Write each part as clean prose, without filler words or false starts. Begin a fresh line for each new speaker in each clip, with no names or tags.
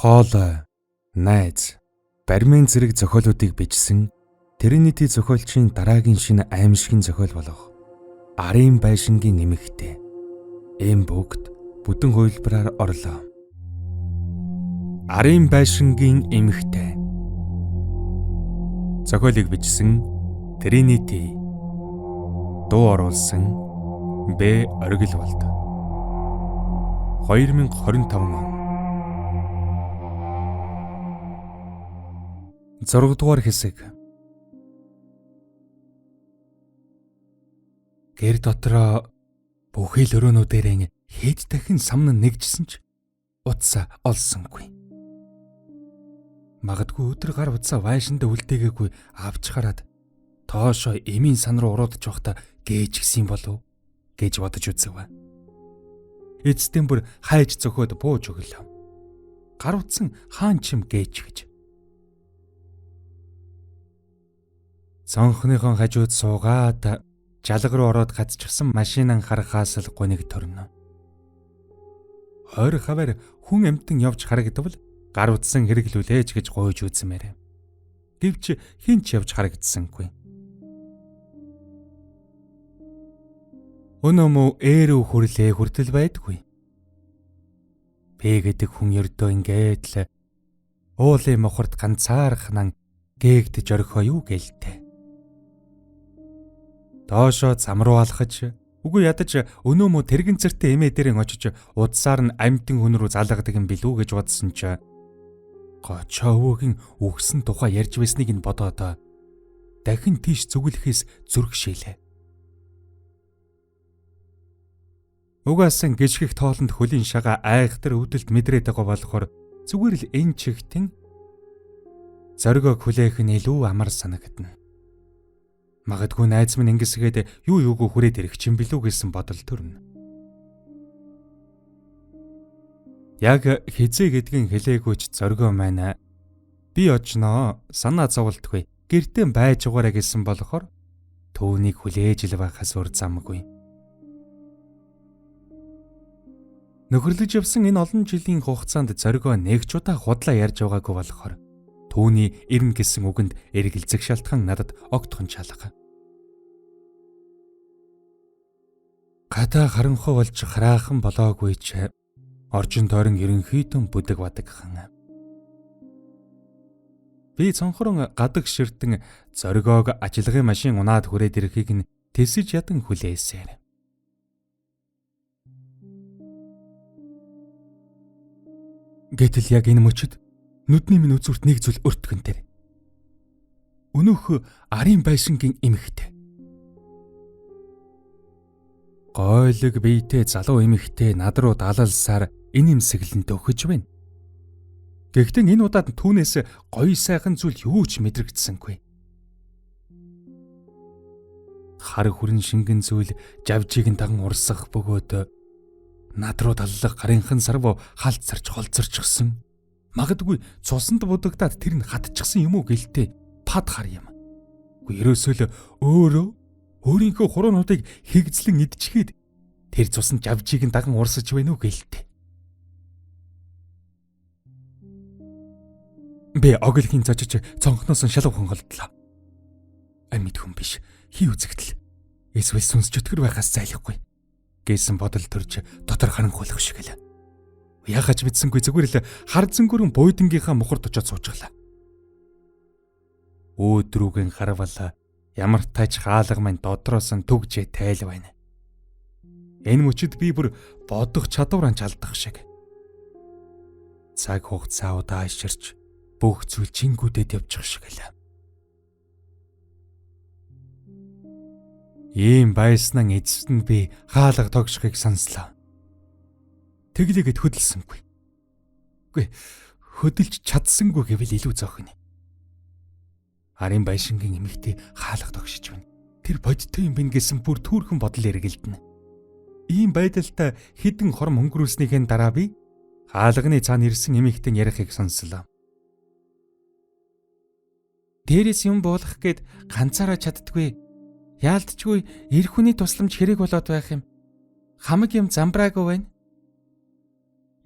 Хоол, найз, баримын зэрэг зохиолуудыг бичсэн Тринити зохиолчийн дараагийн шинэ аимшигын зохиол болох Арын байшингийн эмэгтэй. Ийм бүгд бүтэн хувилбараар орлоо. Арын байшингийн эмэгтэй. Зохиолыг бичсэн Тринити. Дуу оруулсан Б. Оргилволд. 2025 он. 6 дугаар хэсэг. Гэр дотроо бүхий л өрөөнүүдээр хэд дахин самна нэгжсэн ч утсаа олсонгүй. Магадгүй өдөр гар утсаа вайшиндаа үлдээгээгүй авч хараад тоошоо эмийн сан руу уруудж явахдаа гээж гисэн болов гэж бодож үзэв. Эцэстэн бүр хайж зөхөөд бууж өглөө. Гар утсан хаан чим гээж гэж. Цонхныхон хажууд суугаад жалга руу ороод гацчихсан машинан харахаас л гуниг төрнө. Хойр хавар хүн амтан явж харагдвал гар утсан хэрэглүүлээч гэж гуйж үзмээр. Гэвч хинч явж харагдсангүй. Өнөө мө ээрүү хүрлээ хүртэл байдгүй. Бэ гэдэг хүн ердөө ингээд л уулын мохорт ганцаархнан гээгдэж орхио юу гэлтэй. Доошоо зам руу алхаж, үгүй ядаж өнөө мө тэрэгэнцэртэй эмээ дээрэн очиж удсаар нь амьтан хүн рүү залгадаг юм билүү гэж бодсон ч гочоовгийн үгсэн тухай ярьж байсныг нь бодоод дахин тийш зүгэлэхээс зүрхшээлээ. Угаасан гიშгэх тоолонд хөлийн шагаа айхтар өвдөлт мэдрээд байгаа болохоор зүгээр л энэ чигтэн зоригоо хүлээх нь илүү амар санагдана. Магадгүй найз минь ингэсгээд юу юугүй хүрээд ирэх юм билүү гэсэн бодол төрнө. Яг хизээ гэдгийг хэлээгүйч зоригоо маань би очноо санаа зовлтгүй гэртээ байж угаараа гэсэн болохоор түүнийг хүлээж ил байхаас өөр замгүй. Нөхөрлөж явсан энэ олон жилийн хугацаанд зоригоо нэг ч удаа худлаа ярьж байгаагүй болохоор түүний ирнэ гэсэн үгэнд эргэлзэх шалтгаан надад огтхон чалга. Гадаа харанхуй болж хараахан болоогүй ч оржин тойрон ерөнхийдөө бүдэг бадагхан. Би цонхорон гадаг ширтэн зоригоог ажиллагын машин унаад хүрээд ирэхийг нь тэсэж ядан хүлээсээр. Гэтэл яг энэ мөчөд нүдний минь үзүүрт нэг зүйл өртгөн дээр. Өнөөх Арын байшингийн эмэгтэй. Гойлог биетэй залуу эмэгтэй над руу далалсаар энэ имсэглэнт өгөж байна. Гэхдээ энэ удаад түүнээс гоё сайхан зүйл юу ч мэдрэгдсэнгүй. Хар хүрэн шингэн зүйл жавжийг нь даган урсах бөгөөд над руу даллах гарынхан сарв халдсарч холцорчихсон. Магадгүй цусанд будагдаад тэр нь хатчихсан юм уу гэлтэй пад хар юм. Үгүй ерөөсөө л өөрийнхөө хуруунуудыг хигзлэн идчихээд тэр цусанд жавжийг нь даган урсаж байна уу гэлтэй. Би оглохын зочиж цонхноос нь шалав хонголдлоо. Амьд хүн биш, хий үзэгдэл. Эсвэл сүнс чөтгөр байхаас зайлахгүй гэсэн бодол төрж дотор харанхуйлах шиг л. Яагаад мэдсэнгүй зүгээр л хар зөнгөрөн бууйдангийнхаа мухард очиж суужглаа. Өөдрүүгэн харвал ямар тач хаалга мань додроос нь түгжээ тайл байна. Энэ мөчөд би бүр бодох чадвараа чалдах шиг. Цаг хугацаа удааширч бүх зүйл чингүүдэд явчих шиг л. Ийм байснаа эцэст нь би хаалга тогшхыг сонслоо. Тэглэгэд хөдөлсөнгүй. Үгүй хөдөлж чадсангүй гэвэл илүү зохино. Арын байшингийн эмэгтэй хаалга тогшиж байна. Тэр бодтой юм бин гэсэн бүр түүрхэн бодол эргэлдэнэ. Ийм байдалтай хідэн хором өнгөрүүлснийхээ дараа би хаалганы цаана ирсэн эмэгтэй ярихыг сонслоо. Дээрээс юм буулгах гээд ганцаараа чаддгүй. Яалтчгүй эр хүний тусламж хэрэг болоод байх юм. Хамаг юм замбраагүй байна.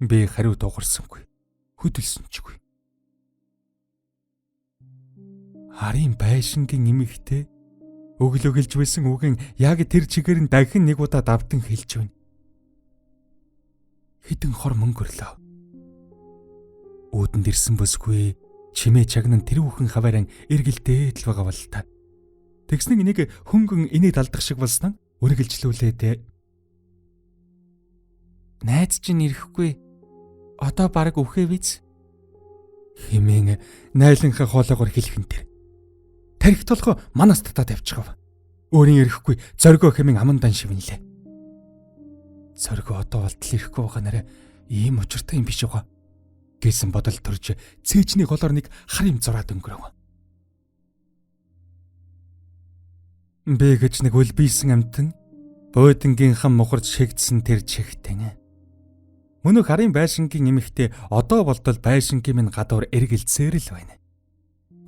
Би хариу дуурсангүй. хөдөлсөнчгүй. Харын байшингийн эмэгтэй өглөглж байсан үгэн яг тэр чигээр нь дахин нэг удаа давтан хэлж байна. Хэдэн хор мөнгө өрлөө. Өөдөнд ирсэн бүсгүй чимээ чагнан тэр бүхэн хавааран эргэлдээд л байгаа бол та. Тэгснэг нэг хөнгөн инээд алдах шиг болсон үргэлжлүүлээ дээ. Найз чинь ирэхгүй. Одоо бараг өвхөө биз? Хэмээн найланхаа хоолоогоор хэлхэн тэр. Тархит толгой манаас татаад авчихав. Өөрийн ирэхгүй зоргоо хэмээн амандан шивнэлээ. Зоргоо одоо болтол ирэхгүй байгаа нэрэ ийм учиртай юм биш байгаа гэсэн бодол төрж цээжний голоор нэг хар юм зураад өнгөрөв. Бэ гэж нэг үл бийсэн амтан буудлынгийнхан мухард шигдсэн тэр чихтэн. Мөнх харын байшингийн эмэгтэй одоо болтол байшингийн минь гадуур эргэлзээр л байна.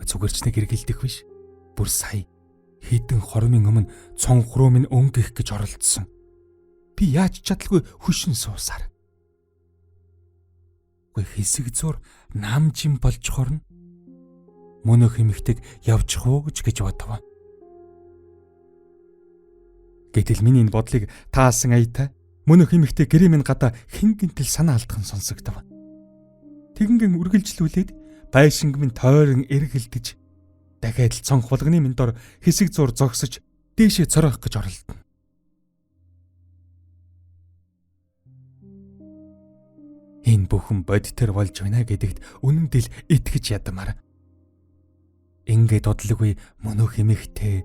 Зүгээр ч нэг эргэлдэх биш. Бүр сая хэдэн хормын өмнө цонх руу минь өнгөх гэж оролдсон. Би яаж чадалгүй хөшин суусаар. Хэсэг зур намжим болж хорно. Мөнх эмэгтэйг явчих уу гэж бодов. Гэтэл миний энэ бодлыг таасан аятай мөнх эмэгтэй гэрээ минь гадаа хингэнтэл санаа алдхан сонсогдов. Тэгэнгэн үргэлжлүүлээд байшинг минь тойрон эргэлдэж дахиад л цонх болгоны минь дор хэсэг зур зогсож дээшээ цорох гэж оролдоно. Энэ бүхэн бодитор болж байна гэдэгт үнэндээ л итгэж ядмаар. Ингээд бодлоггүй мөнх эмэгтэй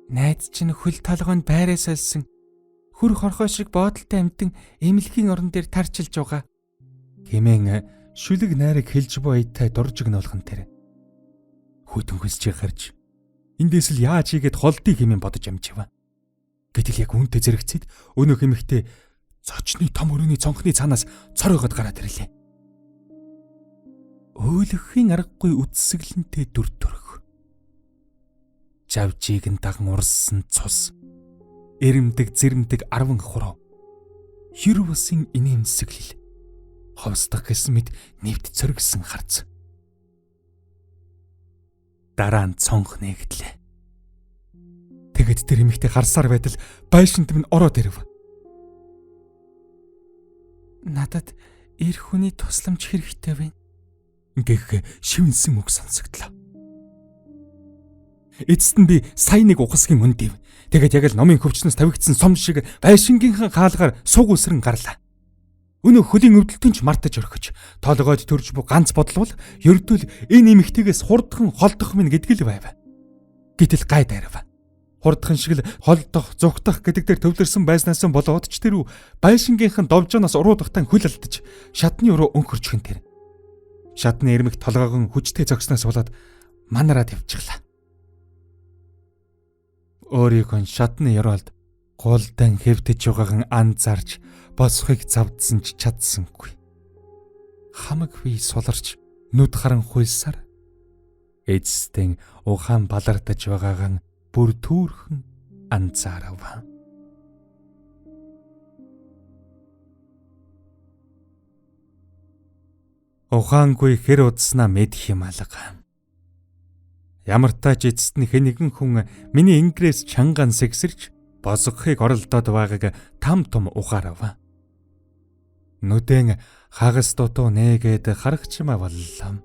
найз чинь хөл толгойн байраа сольсон хөр хорхоо шиг боодолтой амтан эмнэлгийн орон дээр тарчилж байгаа. Хэмээн шүлэг найраг хэлж буй аятай дурж гнуулхан тэр. Хүйтэн хүсч гарч эндээс л яаж ийгээд холдыг хэмээн бодож амжив. Гэтэл яг үүнтэй зэрэгцээд өнөөх эмэгтэй зочны том өрөөний цонхны цаанаас цоргоод гараад ирлээ. Өөлөхийн аргагүй үтсгэлэнтэй дүр төрх. Жавжийг нь даган урссан цус. Эрэмдэг зэрэмдэг 10 хуруу. Хэр бусын инээмсэглэл. Ховсдох гэсэн мэд нэвт цоргисон харц. Дараа нь цонх нэгдлээ. Тэгэд тэр эмэгтэй харсаар байтал байшинт минь ороод ирэв. Надад эр хүний тусламж хэрэгтэй байна гэх шивнсэн үг сонсогдлоо. Эцэст нь би сая нэг ухасгийн өндив. Тэгээд яг л номын хөвчнөөс тавигдсан сом шиг байшингийнхан хаалгаар суг үсрэн гарлаа. Өнөө хөлийн өвдөлтөнд ч мартаж орхиж, толгойд төрж буй ганц бодлол ердөө л энэ эмэгтэйгээс хурдхан холдох минь гэдг л байв. Гэтэл гай дайрав. Хурдхан шиг л холдох, зүгтах гэдэг дээр төвлөрсөн байснаас болоод ч тэр байшингийнхан довжоноос уруудахтан хөл алдаж шатны уруу өнхөрчхөн тэр. Шатны эрмэг толгойгон хүчтэй зогсноос болоод манараа тавьчихлаа. Өөрийнхөө шатны ёроолд гулдан хэвтэж байгаахан анзаарч босхыг завдсан ч чадсангүй. Хамаг бие суларч нүд харан хуйлсаар эцэстэн ухаан балардаж байгаахан бүр түүрхэн анзаарав. Ухаангүй хэр удснаа мэдх юм алга. Ямар тач эцэст нь хэнэгэн хүн миний ингрээс чанган сэгсэрч босгохыг оролдоод байгааг там том ухаарав. Нүдэн хагас дутуу нээгээд харагчмаа боллоо.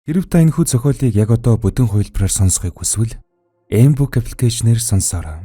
Хэрв та энэхүү зохиолыг яг одоо бүдүүн хувилбараар сонсохыг хүсвэл Mbook аппликейшнээр сонсоорой.